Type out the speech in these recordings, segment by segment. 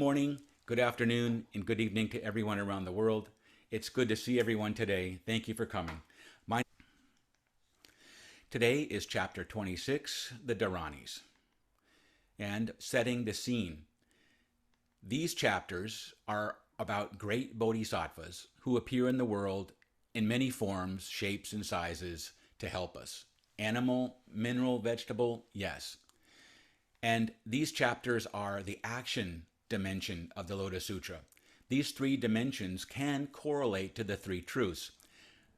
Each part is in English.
morning, good afternoon, and good evening to everyone around the world. It's good to see everyone today. Thank you for coming. Today is chapter 26, the Dharanis, and setting the scene. These chapters are about great bodhisattvas who appear in the world in many forms, shapes, and sizes to help us. Animal, mineral, vegetable, yes. And these chapters are the action dimension of the Lotus Sutra. These three dimensions can correlate to the three truths.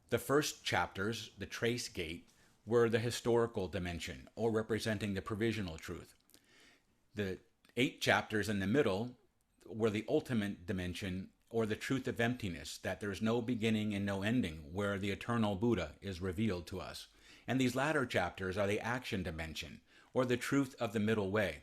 The first chapters, the trace gate, were the historical dimension, or representing the provisional truth. The 8 chapters in the middle were the ultimate dimension, or the truth of emptiness, that there's no beginning and no ending, where the eternal Buddha is revealed to us. And these latter chapters are the action dimension, or the truth of the middle way.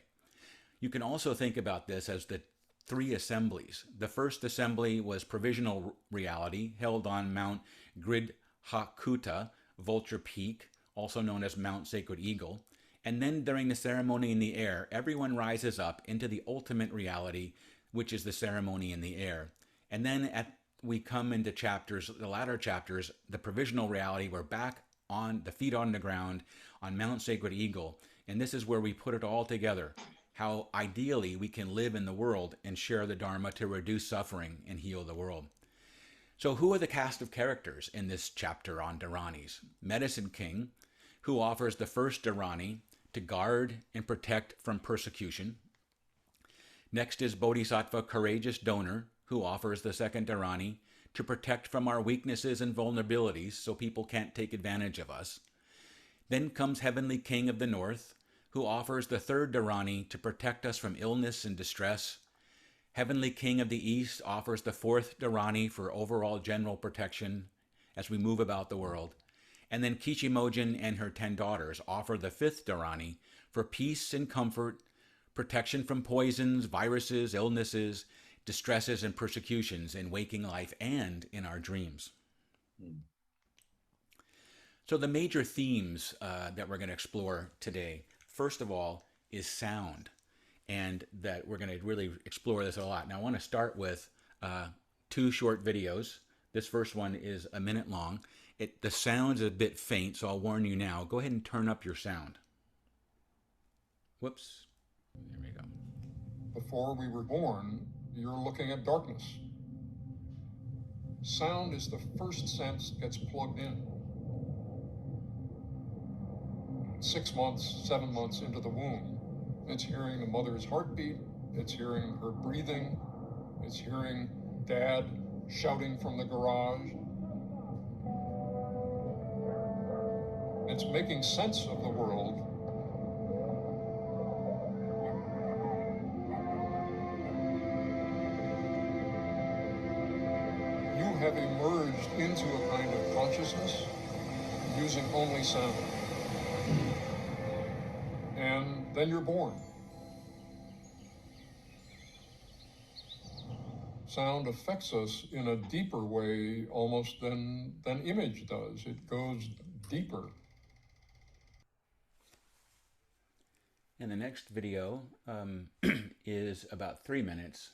You can also think about this as the 3 assemblies. The first assembly was provisional reality, held on Mount Gridhakuta, Vulture Peak, also known as Mount Sacred Eagle. And then during the ceremony in the air, everyone rises up into the ultimate reality, which is the ceremony in the air. And then we come into chapters, the latter chapters, the provisional reality, we're back on the feet on the ground on Mount Sacred Eagle. And this is where we put it all together, how ideally we can live in the world and share the Dharma to reduce suffering and heal the world. So who are the cast of characters in this chapter on Dharanis? Medicine King, who offers the first Dharani to guard and protect from persecution. Next is Bodhisattva Courageous Donor, who offers the second Dharani to protect from our weaknesses and vulnerabilities so people can't take advantage of us. Then comes Heavenly King of the North, who offers the third Dharani to protect us from illness and distress. Heavenly King of the East offers the fourth Dharani for overall general protection as we move about the world. And then Kichimojin and her 10 daughters offer the fifth Dharani for peace and comfort, protection from poisons, viruses, illnesses, distresses, and persecutions in waking life and in our dreams. So the major themes that we're going to explore today, first of all, is sound, and that we're going to really explore this a lot. Now I want to start with 2 short videos. This first one is a minute long. The sound is a bit faint, so I'll warn you now. Go ahead and turn up your sound. Whoops. There we go. Before we were born, you're looking at darkness. Sound is the first sense that gets plugged in. 6 months, 7 months into the womb, it's hearing the mother's heartbeat, it's hearing her breathing, it's hearing Dad shouting from the garage. It's making sense of the world. You have emerged into a kind of consciousness using only sound. And then you're born. Sound affects us in a deeper way almost than image does. It goes deeper. And the next video is about 3 minutes.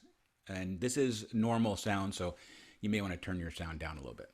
And this is normal sound, so you may want to turn your sound down a little bit.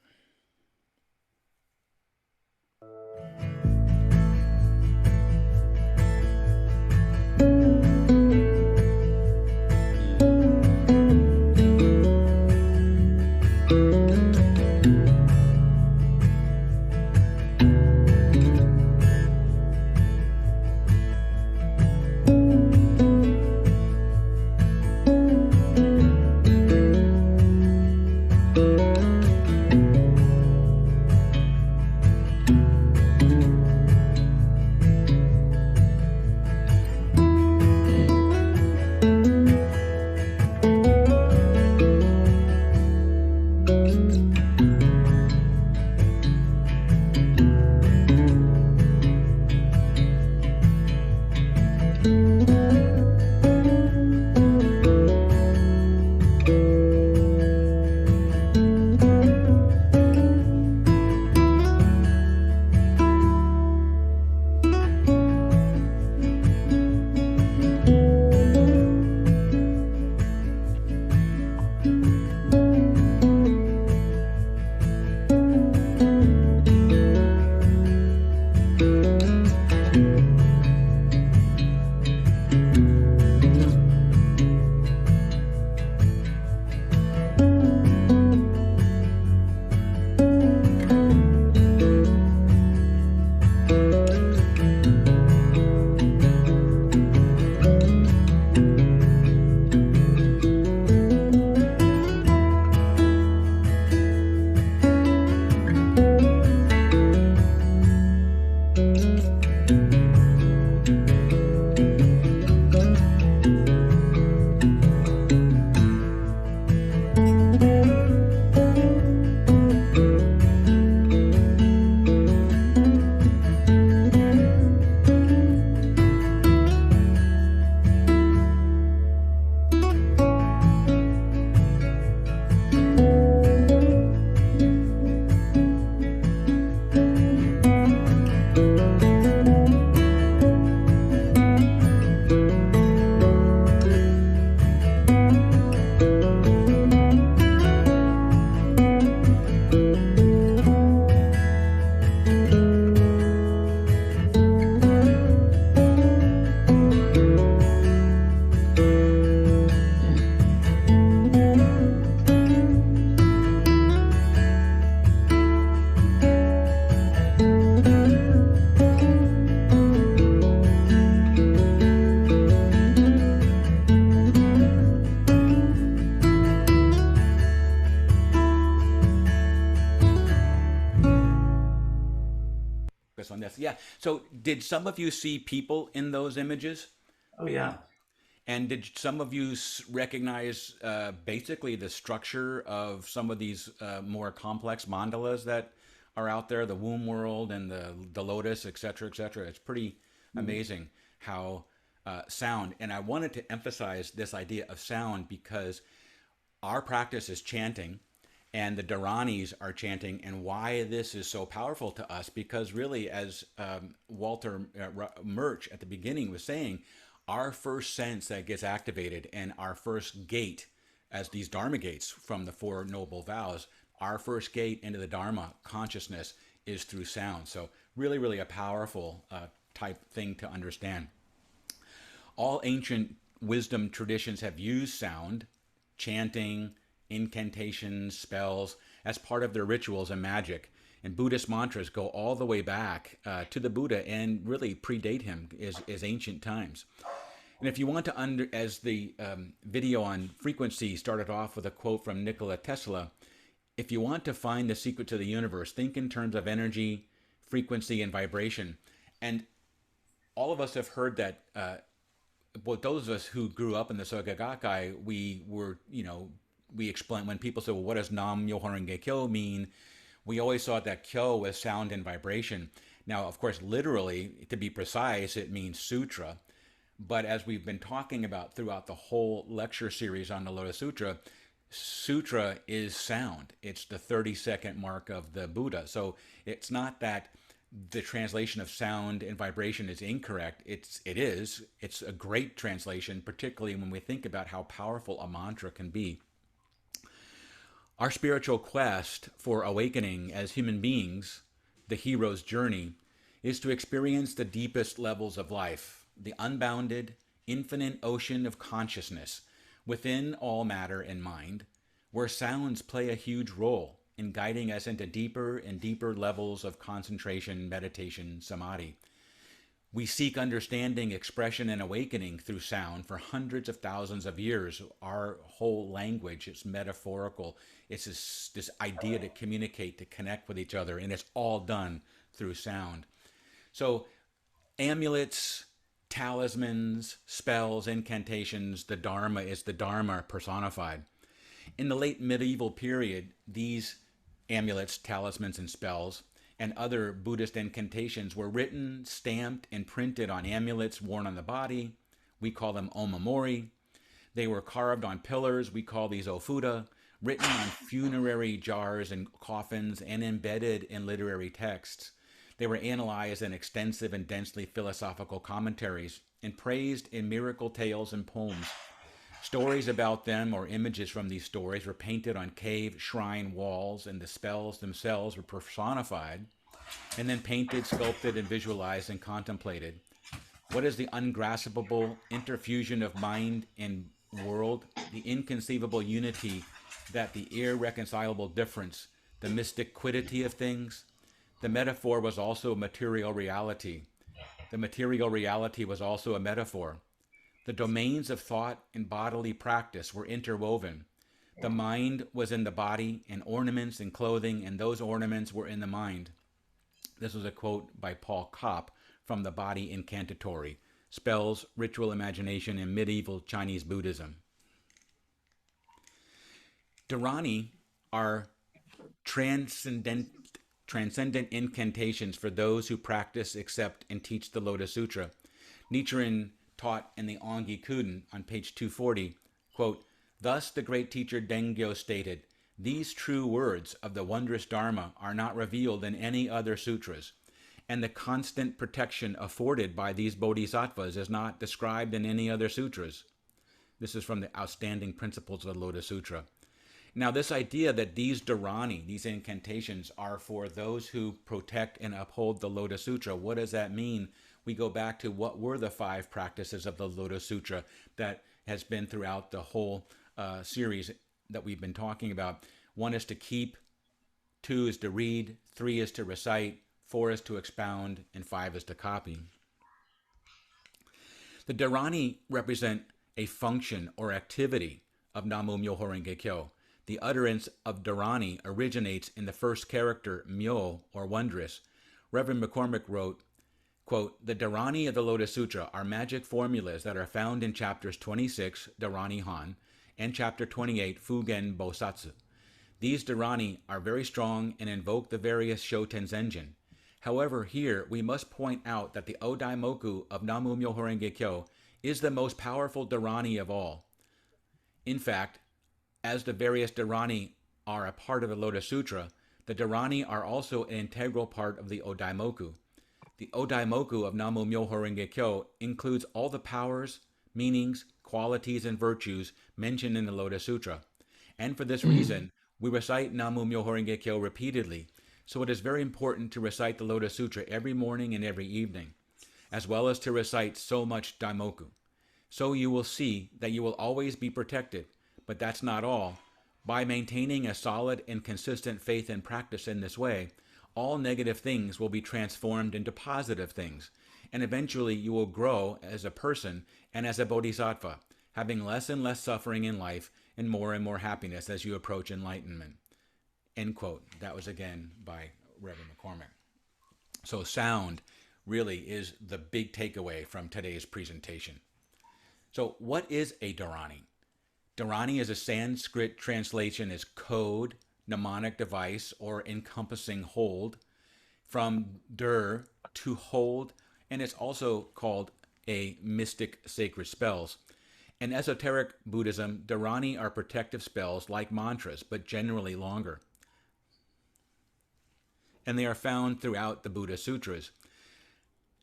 focus on this. Yeah. So did some of you see people in those images? Oh, yeah. And did some of you recognize basically the structure of some of these more complex mandalas that are out there, the womb world and the lotus, et cetera, et cetera? It's pretty amazing how sound, and I wanted to emphasize this idea of sound because our practice is chanting, and the Dharanis are chanting, and why this is so powerful to us, because really, as Walter Murch at the beginning was saying, our first sense that gets activated and our first gate, as these Dharma gates from the Four Noble Vows, our first gate into the Dharma consciousness is through sound. So really, really a powerful type thing to understand. All ancient wisdom traditions have used sound, chanting, incantations, spells, as part of their rituals and magic. And Buddhist mantras go all the way back to the Buddha and really predate him as ancient times. And if you want to, as the video on frequency started off with a quote from Nikola Tesla, if you want to find the secret to the universe, think in terms of energy, frequency, and vibration. And all of us have heard that, well, those of us who grew up in the Soka Gakkai, we explain, when people say, well, what does Nam Myoho Renge Kyo mean? We always thought that Kyo was sound and vibration. Now, of course, literally, to be precise, it means sutra. But as we've been talking about throughout the whole lecture series on the Lotus Sutra, sutra is sound. It's the 30-second mark of the Buddha. So it's not that the translation of sound and vibration is incorrect. It's a great translation, particularly when we think about how powerful a mantra can be. Our spiritual quest for awakening as human beings, the hero's journey, is to experience the deepest levels of life, the unbounded, infinite ocean of consciousness within all matter and mind, where sounds play a huge role in guiding us into deeper and deeper levels of concentration, meditation, samadhi. We seek understanding, expression, and awakening through sound for hundreds of thousands of years. Our whole language is metaphorical. It's this idea to communicate, to connect with each other, and it's all done through sound. So amulets, talismans, spells, incantations, the Dharma is the Dharma personified. In the late medieval period, these amulets, talismans, and spells and other Buddhist incantations were written, stamped, and printed on amulets worn on the body. We call them omamori. They were carved on pillars. We call these ofuda, written on funerary jars and coffins, and embedded in literary texts. They were analyzed in extensive and densely philosophical commentaries and praised in miracle tales and poems. Stories about them or images from these stories were painted on cave shrine walls, and the spells themselves were personified and then painted, sculpted, and visualized and contemplated. What is the ungraspable interfusion of mind and world, the inconceivable unity, that the irreconcilable difference, the mystic quiddity of things? The metaphor was also a material reality. The material reality was also a metaphor. The domains of thought and bodily practice were interwoven. The mind was in the body, and ornaments and clothing, and those ornaments were in the mind. This was a quote by Paul Kopp from The Body Incantatory, Spells, Ritual Imagination in Medieval Chinese Buddhism. Dharani are transcendent incantations for those who practice, accept, and teach the Lotus Sutra. Nichiren taught in the Ongi Kuden on page 240, quote, "Thus the great teacher Dengyo stated, these true words of the wondrous Dharma are not revealed in any other sutras, and the constant protection afforded by these bodhisattvas is not described in any other sutras." This is from the Outstanding Principles of the Lotus Sutra. Now, this idea that these Dharani, these incantations, are for those who protect and uphold the Lotus Sutra, what does that mean? We go back to what were the 5 practices of the Lotus Sutra that has been throughout the whole series that we've been talking about. 1 is to keep, 2 is to read, 3 is to recite, 4 is to expound, and 5 is to copy. The Dharani represent a function or activity of Namu Myoho Renge Kyo. The utterance of Dharani originates in the first character, Myo, or wondrous, Reverend McCormick wrote, quote, "The Dharani of the Lotus Sutra are magic formulas that are found in chapters 26, Dharani Han, and chapter 28, Fugen Bosatsu. These Dharani are very strong and invoke the various Shoten Zenjin. However, here we must point out that the Odaimoku of Namu Myoho Renge Kyo is the most powerful Dharani of all. In fact, as the various Dharani are a part of the Lotus Sutra, the Dharani are also an integral part of the Odaimoku. The Odaimoku of Namu Myoho Renge Kyo includes all the powers, meanings, qualities, and virtues mentioned in the Lotus Sutra. And for this reason, we recite Namu Myoho Renge Kyo repeatedly, so it is very important to recite the Lotus Sutra every morning and every evening, as well as to recite so much Daimoku. So you will see that you will always be protected, but that's not all. By maintaining a solid and consistent faith and practice in this way, all negative things will be transformed into positive things, and eventually you will grow as a person and as a bodhisattva, having less and less suffering in life and more happiness as you approach enlightenment." End quote. That was again by Reverend McCormick. So sound really is the big takeaway from today's presentation. So what is a Dharani? Dharani is a Sanskrit translation as code, mnemonic device, or encompassing hold, from dur, to hold, and it's also called a mystic sacred spells. In esoteric Buddhism, Dharani are protective spells like mantras, but generally longer. And they are found throughout the Buddha Sutras.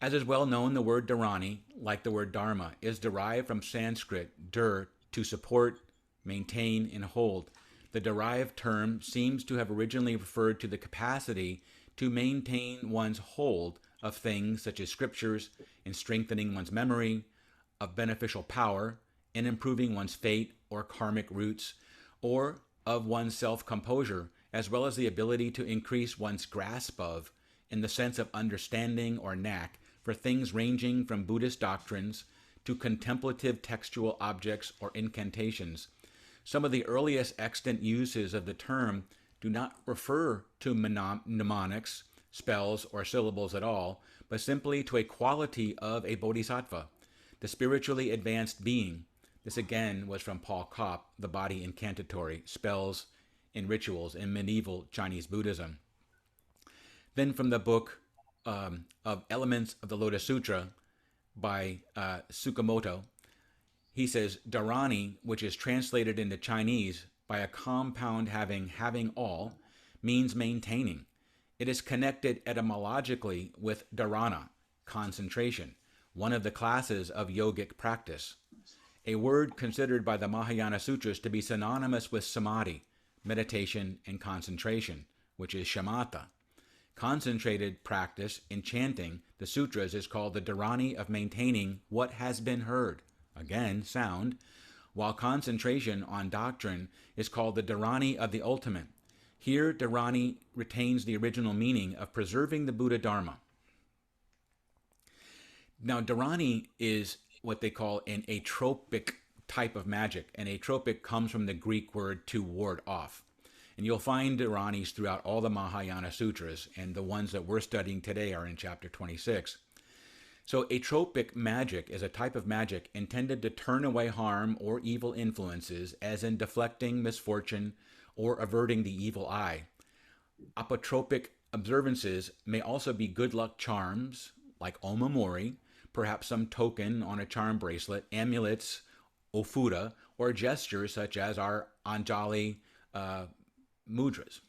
As is well known, the word Dharani, like the word Dharma, is derived from Sanskrit dur, to support, maintain, and hold. The derived term seems to have originally referred to the capacity to maintain one's hold of things such as scriptures, in strengthening one's memory, of beneficial power, in improving one's fate or karmic roots, or of one's self-composure, as well as the ability to increase one's grasp of, in the sense of understanding or knack, for things ranging from Buddhist doctrines to contemplative textual objects or incantations. Some of the earliest extant uses of the term do not refer to mnemonics, spells, or syllables at all, but simply to a quality of a bodhisattva, the spiritually advanced being. This again was from Paul Kopp, The Body Incantatory, Spells and Rituals in Medieval Chinese Buddhism. Then from the book of Elements of the Lotus Sutra by Tsukamoto, he says, Dharani, which is translated into Chinese by a compound having all, means maintaining. It is connected etymologically with dharana, concentration, one of the classes of yogic practice, a word considered by the Mahayana Sutras to be synonymous with samadhi, meditation, and concentration, which is shamatha. Concentrated practice in chanting the sutras is called the dharani of maintaining what has been heard, again, sound, while concentration on doctrine is called the dharani of the ultimate. Here, dharani retains the original meaning of preserving the Buddha Dharma. Now, dharani is what they call an atropic type of magic, and atropic comes from the Greek word to ward off. And you'll find dharanis throughout all the Mahayana Sutras, and the ones that we're studying today are in chapter 26. So atropic magic is a type of magic intended to turn away harm or evil influences, as in deflecting misfortune or averting the evil eye. Apotropic observances may also be good luck charms, like omamori, perhaps some token on a charm bracelet, amulets, ofuda, or gestures such as our Anjali mudras.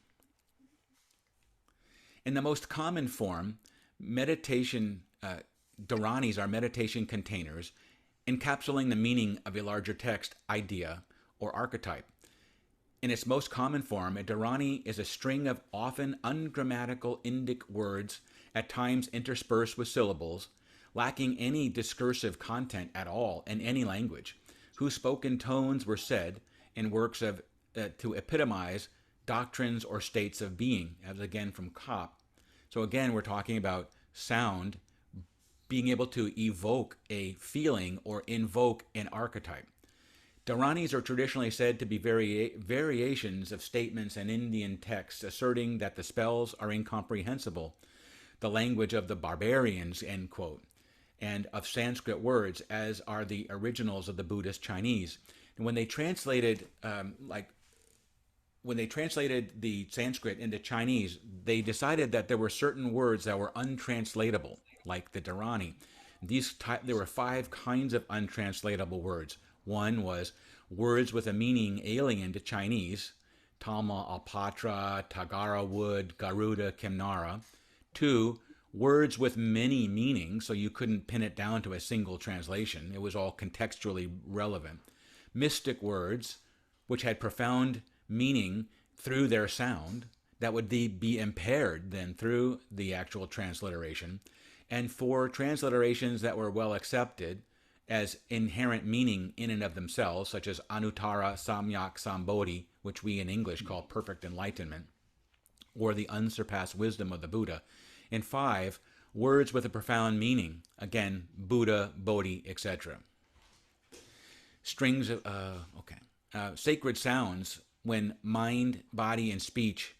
In the most common form, meditation dharanis are meditation containers encapsulating the meaning of a larger text, idea, or archetype. In its most common form, a dharani is a string of often ungrammatical Indic words, at times interspersed with syllables, lacking any discursive content at all in any language, whose spoken tones were said in works of to epitomize doctrines or states of being, as again from Kopp. So again, we're talking about sound being able to evoke a feeling or invoke an archetype. Dharanis are traditionally said to be variations of statements in Indian texts asserting that the spells are incomprehensible, the language of the barbarians, end quote, and of Sanskrit words, as are the originals of the Buddhist Chinese. And when they translated, when they translated the Sanskrit into Chinese, they decided that there were certain words that were untranslatable, like the Dharani. There were 5 kinds of untranslatable words. One was words with a meaning alien to Chinese, Talma, Alpatra, Tagara wood, Garuda, Kimnara. 2, words with many meanings, so you couldn't pin it down to a single translation. It was all contextually relevant. Mystic words, which had profound meaning through their sound, that would be impaired then through the actual transliteration. And 4, transliterations that were well accepted as inherent meaning in and of themselves, such as Anuttara Samyak Sambodhi, which we in English call perfect enlightenment, or the unsurpassed wisdom of the Buddha. And 5, words with a profound meaning, again, Buddha, Bodhi, etc. Strings of, sacred sounds, when mind, body, and speech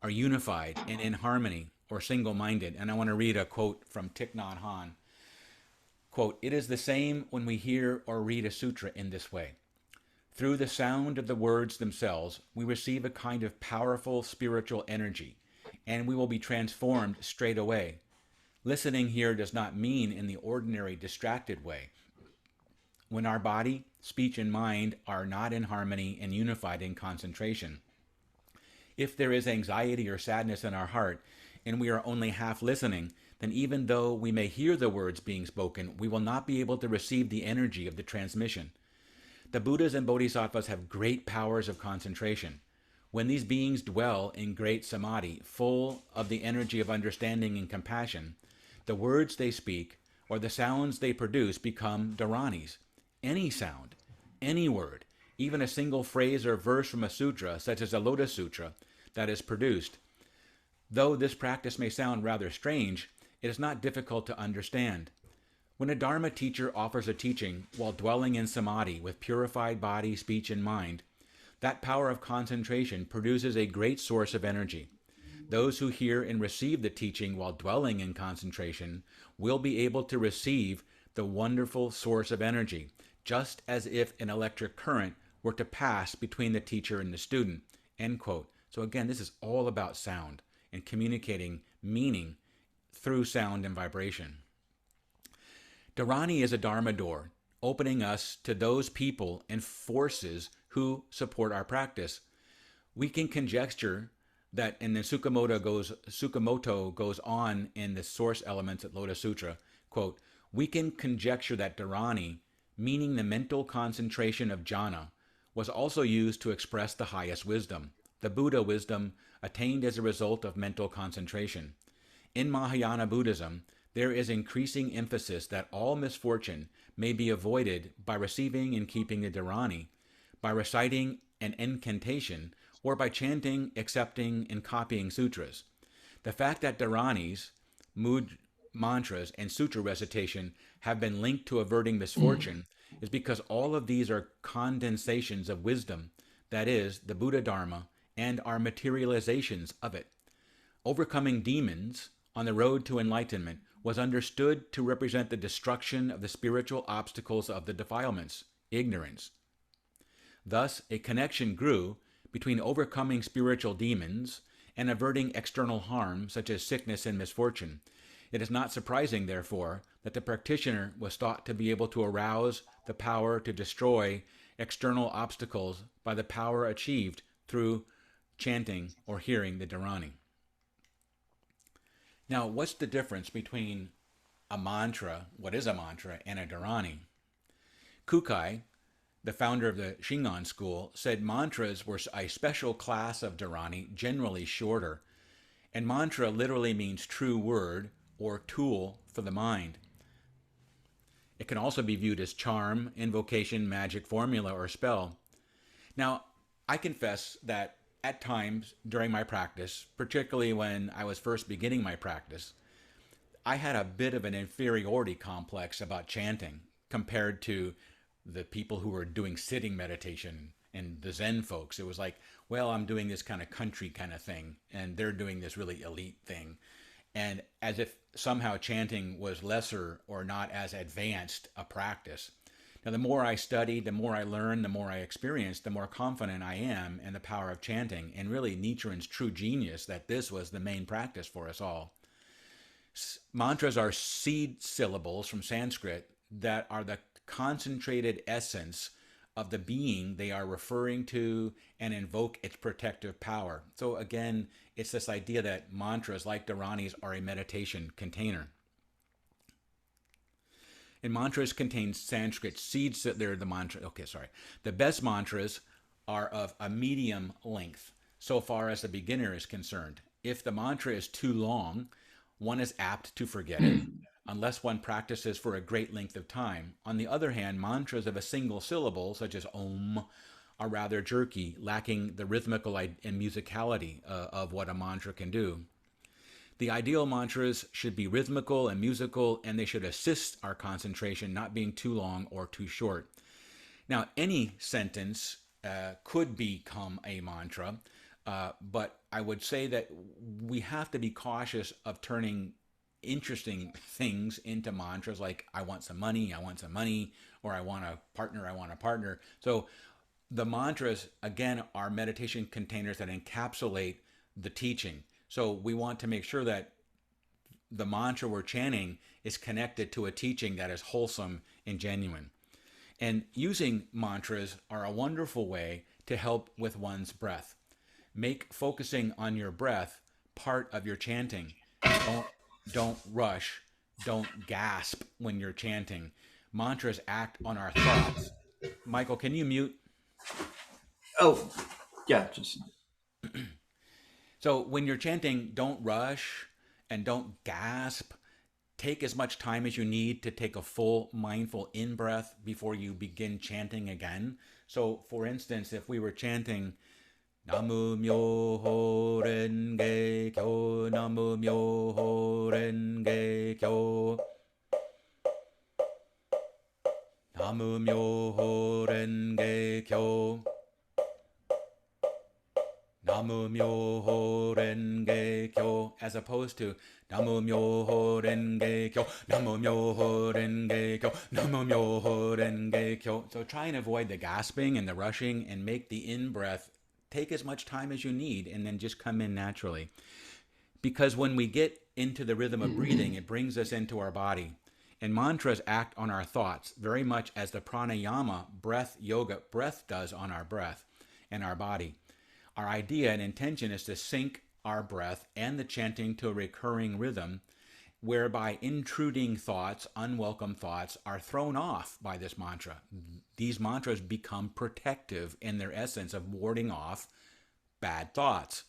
are unified and in harmony or single-minded. And I want to read a quote from Thich Nhat Hanh. Quote, "It is the same when we hear or read a sutra in this way. Through the sound of the words themselves, we receive a kind of powerful spiritual energy, and we will be transformed straight away. Listening here does not mean in the ordinary distracted way. When our body, speech, and mind are not in harmony and unified in concentration. If there is anxiety or sadness in our heart, and we are only half listening, then even though we may hear the words being spoken, we will not be able to receive the energy of the transmission. The Buddhas and Bodhisattvas have great powers of concentration. When these beings dwell in great samadhi, full of the energy of understanding and compassion, the words they speak or the sounds they produce become Dharanis. Any sound, any word, even a single phrase or verse from a sutra, such as the Lotus Sutra, that is produced. Though this practice may sound rather strange, it is not difficult to understand. When a Dharma teacher offers a teaching while dwelling in samadhi with purified body, speech, and mind, that power of concentration produces a great source of energy. Those who hear and receive the teaching while dwelling in concentration will be able to receive the wonderful source of energy, just as if an electric current were to pass between the teacher and the student." End quote. So again, this is all about sound and communicating meaning through sound and vibration. Dharani is a Dharma door, opening us to those people and forces who support our practice. We can conjecture that, and then Tsukamoto goes on in the source elements at Lotus Sutra, quote, "We can conjecture that Dharani, meaning the mental concentration of jhana, was also used to express the highest wisdom, the Buddha wisdom attained as a result of mental concentration. In Mahayana Buddhism, there is increasing emphasis that all misfortune may be avoided by receiving and keeping the Dharani, by reciting an incantation, or by chanting, accepting, and copying sutras. The fact that Dharanis, mood mantras, and sutra recitation have been linked to averting misfortune is because all of these are condensations of wisdom, that is, the Buddha Dharma, and are materializations of it. Overcoming demons on the road to enlightenment was understood to represent the destruction of the spiritual obstacles of the defilements, ignorance. Thus, a connection grew between overcoming spiritual demons and averting external harm, such as sickness and misfortune. It is not surprising, therefore, that the practitioner was thought to be able to arouse the power to destroy external obstacles by the power achieved through chanting or hearing the Dharani. Now, what's the difference between a mantra, what is a mantra, and a Dharani? Kukai, the founder of the Shingon school, said mantras were a special class of Dharani, generally shorter, and mantra literally means true word or tool for the mind. It can also be viewed as charm, invocation, magic, formula, or spell. Now, I confess that at times during my practice, particularly when I was first beginning my practice, I had a bit of an inferiority complex about chanting compared to the people who were doing sitting meditation and the Zen folks. It was like, well, I'm doing this kind of country kind of thing, and they're doing this really elite thing. and as if somehow chanting was lesser or not as advanced a practice. Now, the more I study, the more I learn, the more I experience, the more confident I am in the power of chanting, and really Nichiren's true genius that this was the main practice for us all. Mantras are seed syllables from Sanskrit that are the concentrated essence of the being they are referring to and invoke its protective power. So again, it's this idea that mantras, like Dharanis, are a meditation container. And mantras contain Sanskrit seeds. They're the mantra. Okay, sorry. The best mantras are of a medium length, so far as the beginner is concerned. If the mantra is too long, one is apt to forget it, unless one practices for a great length of time. On the other hand, mantras of a single syllable, such as Om, are rather jerky, lacking the rhythmical and musicality of what a mantra can do. The ideal mantras should be rhythmical and musical, and they should assist our concentration, not being too long or too short. Now, any sentence could become a mantra, but I would say that we have to be cautious of turning interesting things into mantras, like I want some money, or I want a partner. So the mantras, again, are meditation containers that encapsulate the teaching. So we want to make sure that the mantra we're chanting is connected to a teaching that is wholesome and genuine. And using mantras are a wonderful way to help with one's breath. Make focusing on your breath part of your chanting. Don't rush. Don't gasp when you're chanting. Mantras act on our thoughts. Michael, can you mute? Oh, yeah, just... So when you're chanting, don't rush and don't gasp. Take as much time as you need to take a full mindful in-breath before you begin chanting again. So for instance, if we were chanting Namu Myoho Renge Kyo, Namu Myoho Renge Kyo, Namu Myoho Renge Kyo, Namu Myoho Renge Kyo, as opposed to Namu Myoho Renge Kyo, Namu Myoho Renge Kyo, Namu Myoho Renge Kyo. So try and avoid the gasping and the rushing, and make the in-breath take as much time as you need, and then just come in naturally. Because when we get into the rhythm of breathing, it brings us into our body. And mantras act on our thoughts very much as the pranayama, breath yoga, breath does on our breath and our body. Our idea and intention is to sync our breath and the chanting to a recurring rhythm, whereby intruding thoughts, unwelcome thoughts, are thrown off by this mantra. These mantras become protective in their essence of warding off bad thoughts.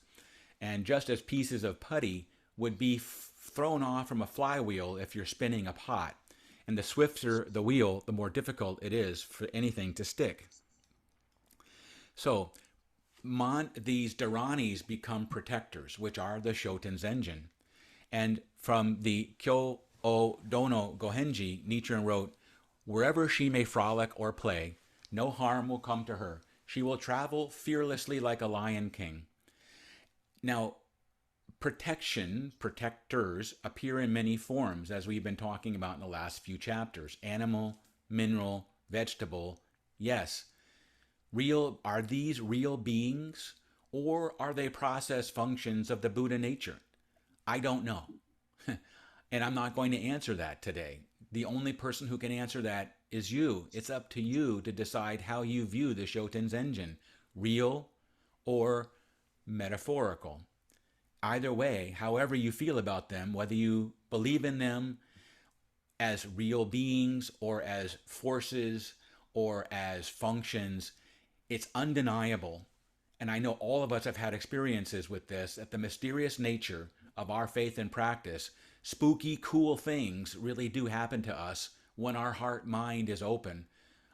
And just as pieces of putty would be thrown off from a flywheel if you're spinning a pot, and the swifter the wheel, the more difficult it is for anything to stick. So these Dharanis become protectors, which are the Shoten's engine. And from the Kyo O Dono Gohenji, Nichiren wrote, "Wherever she may frolic or play, no harm will come to her. She will travel fearlessly like a lion king." Now, protectors appear in many forms, as we've been talking about in the last few chapters. Animal, mineral, vegetable. Yes. Are these real beings, or are they process functions of the Buddha nature? I don't know. And I'm not going to answer that today. The only person who can answer that is you. It's up to you to decide how you view the Shoten's engine, real or metaphorical. Either way, however you feel about them, whether you believe in them as real beings or as forces or as functions, it's undeniable, and I know all of us have had experiences with this, that the mysterious nature of our faith and practice, spooky, cool things really do happen to us when our heart mind is open.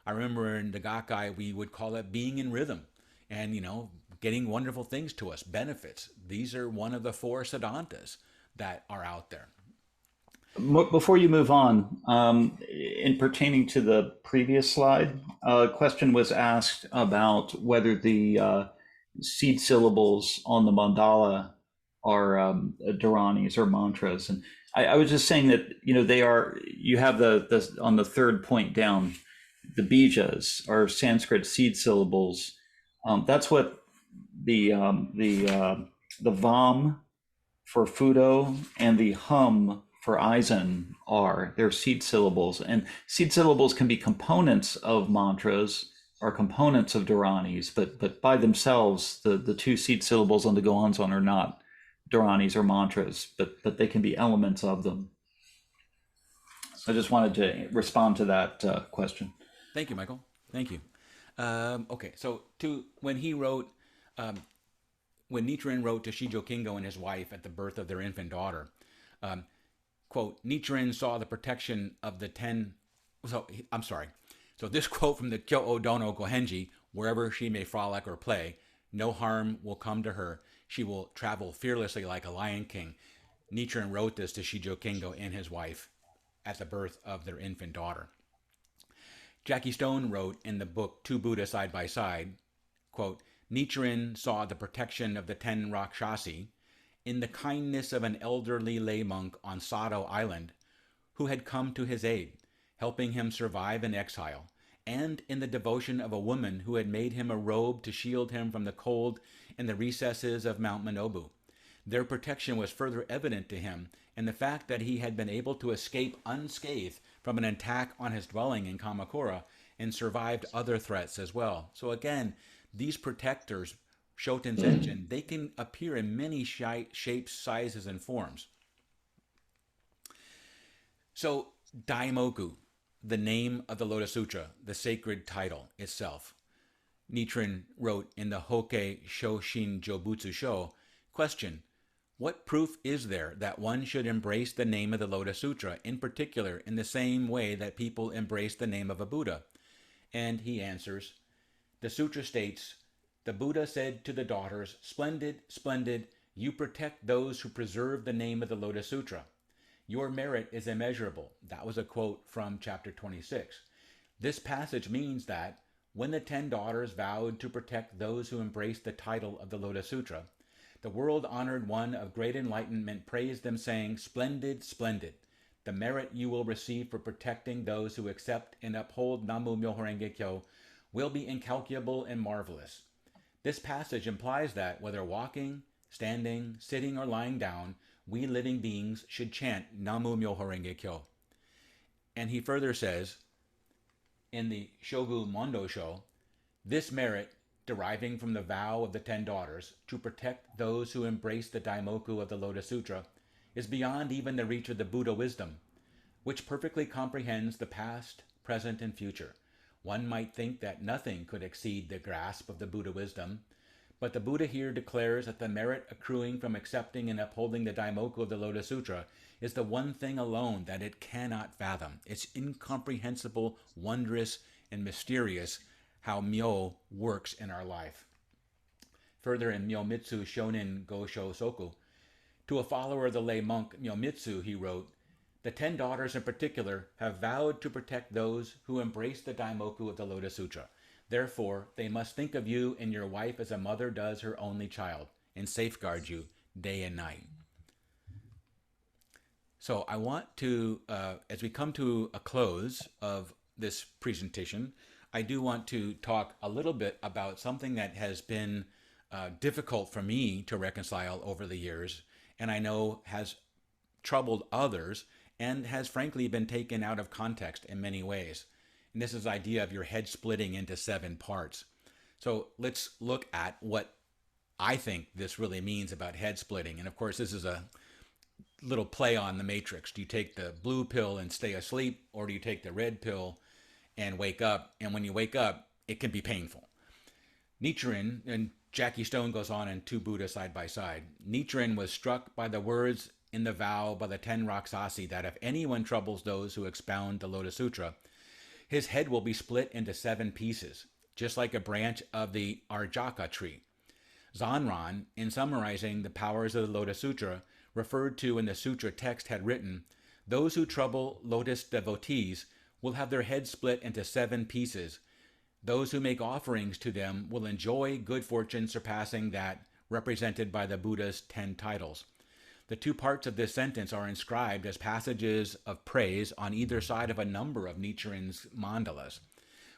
I remember in the Gakkai, we would call it being in rhythm, and getting wonderful things to us, benefits. These are one of the 4 siddhantas that are out there. Before you move on, in pertaining to the previous slide, a question was asked about whether the seed syllables on the mandala are Dharanis or mantras. And I was just saying that, they are, you have the on the third point down, the bijas are Sanskrit seed syllables. That's what the vam for fudo and the hum for eisen are. They're seed syllables, and seed syllables can be components of mantras or components of Dharanis, but by themselves, the two seed syllables on the Gohonzon are not Dharanis or mantras, but they can be elements of them. So I just wanted to respond to that question. Thank you, Michael. Thank you. Okay, so when he wrote, when Nichiren wrote to Shijo Kingo and his wife at the birth of their infant daughter, quote, Nichiren saw the protection of the 10. So this quote from the Kyo Dono Gohenji, wherever she may frolic or play, no harm will come to her. She will travel fearlessly like a lion king. Nichiren wrote this to Shijo Kingo and his wife at the birth of their infant daughter. Jackie Stone wrote in the book Two Buddhas Side by Side, quote, Nichiren saw the protection of the 10 Rakshasi in the kindness of an elderly lay monk on Sado Island who had come to his aid, helping him survive in exile, and in the devotion of a woman who had made him a robe to shield him from the cold in the recesses of Mount Manobu. Their protection was further evident to him in the fact that he had been able to escape unscathed from an attack on his dwelling in Kamakura and survived other threats as well. So again, these protectors, Shoten Zenjin, they can appear in many shapes, sizes, and forms. So Daimoku, the name of the Lotus Sutra, the sacred title itself. Nichiren wrote in the Hokke Shoshin Jobutsu Sho, question, what proof is there that one should embrace the name of the Lotus Sutra, in particular in the same way that people embrace the name of a Buddha? And he answers, the sutra states, the Buddha said to the daughters, splendid, splendid, you protect those who preserve the name of the Lotus Sutra. Your merit is immeasurable. That was a quote from chapter 26. This passage means that when the 10 daughters vowed to protect those who embraced the title of the Lotus Sutra, the world-honored one of great enlightenment praised them, saying, splendid, splendid. The merit you will receive for protecting those who accept and uphold Namu Myoho Renge Kyo will be incalculable and marvelous. This passage implies that whether walking, standing, sitting, or lying down, we living beings should chant Namu Myoho Renge Kyo. And he further says, in the Shogu Mondo Sho, this merit, deriving from the vow of the 10 daughters to protect those who embrace the Daimoku of the Lotus Sutra, is beyond even the reach of the Buddha wisdom, which perfectly comprehends the past, present, and future. One might think that nothing could exceed the grasp of the Buddha wisdom, but the Buddha here declares that the merit accruing from accepting and upholding the Daimoku of the Lotus Sutra is the one thing alone that it cannot fathom. It's incomprehensible, wondrous, and mysterious how Myo works in our life. Further in Myomitsu Shonin Gosho Soku, to a follower of the lay monk Myomitsu, he wrote, the 10 daughters in particular have vowed to protect those who embrace the Daimoku of the Lotus Sutra. Therefore, they must think of you and your wife as a mother does her only child, and safeguard you day and night. So I want to, as we come to a close of this presentation, I do want to talk a little bit about something that has been difficult for me to reconcile over the years, and I know has troubled others, and has frankly been taken out of context in many ways. And this is the idea of your head splitting into 7 parts. So let's look at what I think this really means about head splitting. And of course, this is a little play on the matrix. Do you take the blue pill and stay asleep, or do you take the red pill and wake up? And when you wake up, it can be painful. Nichiren, and Jackie Stone goes on in Two Buddhas Side by Side, Nichiren was struck by the words in the vow by the 10 Rakshasi that if anyone troubles those who expound the Lotus Sutra, his head will be split into 7 pieces, just like a branch of the Arjaka tree. Zanran, in summarizing the powers of the Lotus Sutra, referred to in the sutra text had written, those who trouble Lotus devotees will have their heads split into 7 pieces. Those who make offerings to them will enjoy good fortune surpassing that represented by the Buddha's 10 titles. The two parts of this sentence are inscribed as passages of praise on either side of a number of Nichiren's mandalas.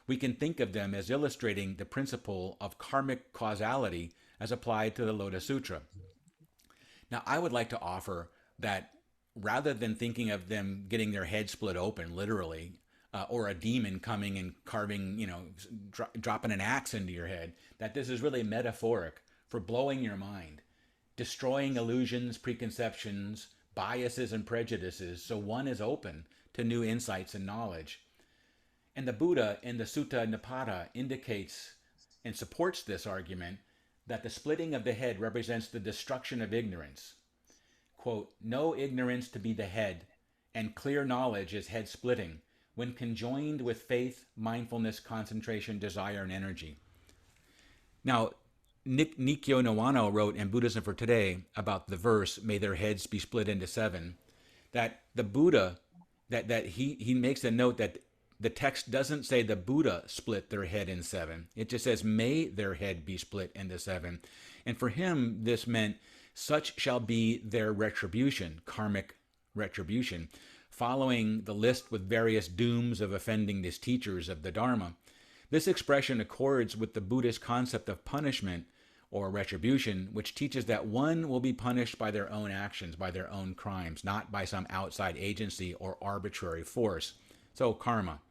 We can think of them as illustrating the principle of karmic causality as applied to the Lotus Sutra. Now, I would like to offer that rather than thinking of them getting their head split open, literally, or a demon coming and carving, dropping an axe into your head, that this is really metaphoric for blowing your mind, destroying illusions, preconceptions, biases, and prejudices, so one is open to new insights and knowledge. And the Buddha in the Sutta Nipata indicates and supports this argument that the splitting of the head represents the destruction of ignorance. Quote, "Know ignorance to be the head, and clear knowledge is head splitting, when conjoined with faith, mindfulness, concentration, desire, and energy." Now, Niwano wrote in Buddhism for Today about the verse, "May their heads be split into seven," that the Buddha, that he makes a note that the text doesn't say the Buddha split their head in seven. It just says, "May their head be split into seven." And for him, this meant, such shall be their retribution, karmic retribution, following the list with various dooms of offending these teachers of the Dharma. This expression accords with the Buddhist concept of punishment or retribution, which teaches that one will be punished by their own actions, by their own crimes, not by some outside agency or arbitrary force. So, karma.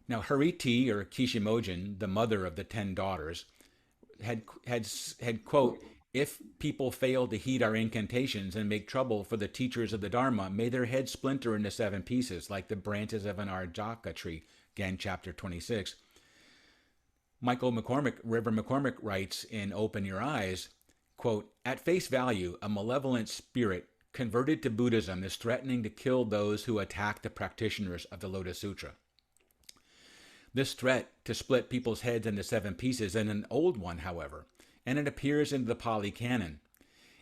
Now, Hariti, or Kishimogen, the mother of the 10 daughters, had quote, "If people fail to heed our incantations and make trouble for the teachers of the Dharma, may their heads splinter into 7 pieces, like the branches of an arjaka tree." Again, chapter 26. Reverend McCormick writes in Open Your Eyes, quote, "At face value, a malevolent spirit converted to Buddhism is threatening to kill those who attack the practitioners of the Lotus Sutra." This threat to split people's heads into 7 pieces is an old one, however, and it appears in the Pali Canon.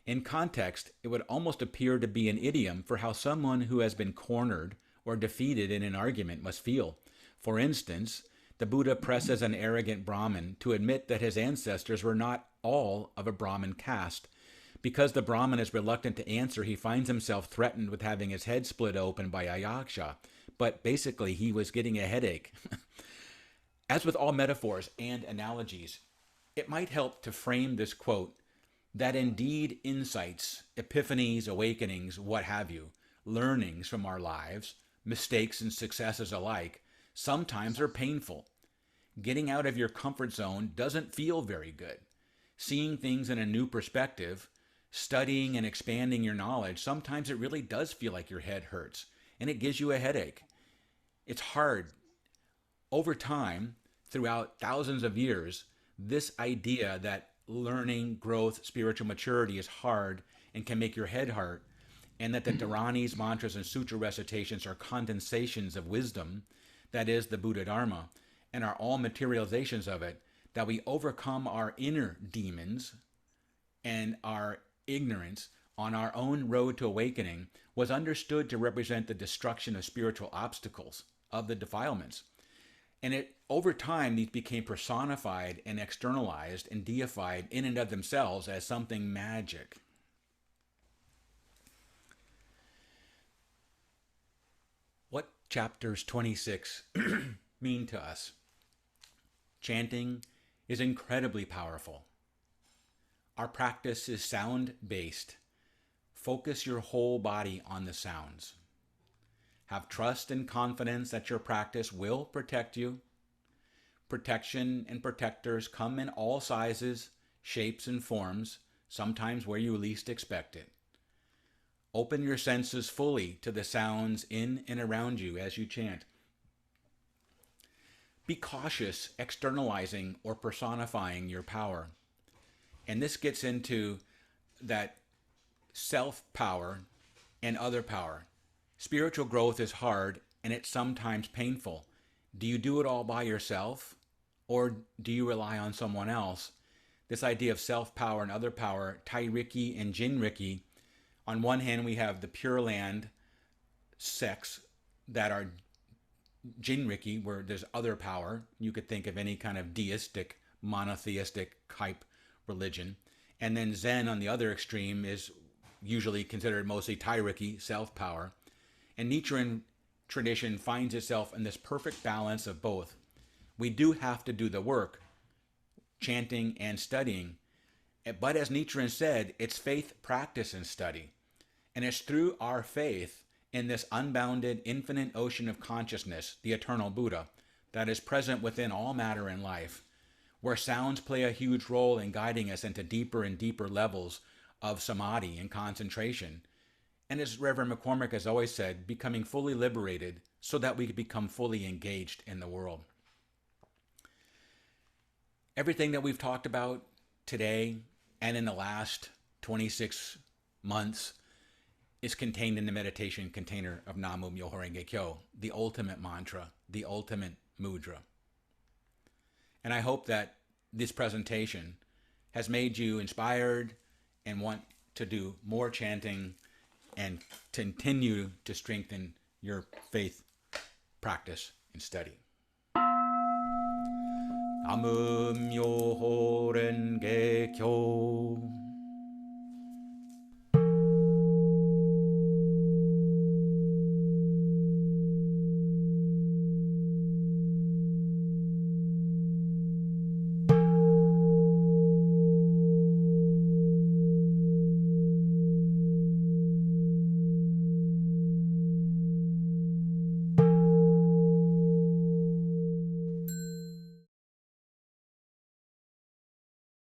In context, it would almost appear to be an idiom for how someone who has been cornered or defeated in an argument must feel. For instance, the Buddha presses an arrogant Brahmin to admit that his ancestors were not all of a Brahmin caste. Because the Brahmin is reluctant to answer, he finds himself threatened with having his head split open by a yaksha, but basically he was getting a headache. As with all metaphors and analogies, it might help to frame this quote that indeed insights, epiphanies, awakenings, what have you, learnings from our lives, mistakes and successes alike, sometimes are painful. Getting out of your comfort zone doesn't feel very good. Seeing things in a new perspective, studying and expanding your knowledge, sometimes it really does feel like your head hurts and it gives you a headache. It's hard. Over time, throughout thousands of years, this idea that learning, growth, spiritual maturity is hard and can make your head hurt, and that the Dharanis, mantras, and sutra recitations are condensations of wisdom, that is, the Buddha Dharma, and are all materializations of it, that we overcome our inner demons and our ignorance on our own road to awakening, was understood to represent the destruction of spiritual obstacles, of the defilements. And over time, these became personified and externalized and deified in and of themselves as something magic. What chapters 26 mean to us? Chanting is incredibly powerful. Our practice is sound-based. Focus your whole body on the sounds. Have trust and confidence that your practice will protect you. Protection and protectors come in all sizes, shapes, and forms, sometimes where you least expect it. Open your senses fully to the sounds in and around you as you chant. Be cautious externalizing or personifying your power. And this gets into that self-power and other power. Spiritual growth is hard and it's sometimes painful. Do you do it all by yourself, or do you rely on someone else? This idea of self-power and other power, Tairiki and Jinriki. On one hand, we have the Pure Land sects that are Jinriki, where there's other power. You could think of any kind of deistic, monotheistic type religion. And then Zen on the other extreme is usually considered mostly Tairiki, self-power. And Nichiren tradition finds itself in this perfect balance of both. We do have to do the work, chanting and studying. But as Nichiren said, it's faith, practice, and study. And it's through our faith in this unbounded, infinite ocean of consciousness, the eternal Buddha, that is present within all matter in life, where sounds play a huge role in guiding us into deeper and deeper levels of samadhi and concentration. And as Reverend McCormick has always said, becoming fully liberated so that we could become fully engaged in the world. Everything that we've talked about today and in the last 26 months is contained in the meditation container of Namu Myoho Renge Kyo, the ultimate mantra, the ultimate mudra. And I hope that this presentation has made you inspired and want to do more chanting and continue to strengthen your faith practice and study. Namu Myoho Renge Kyo.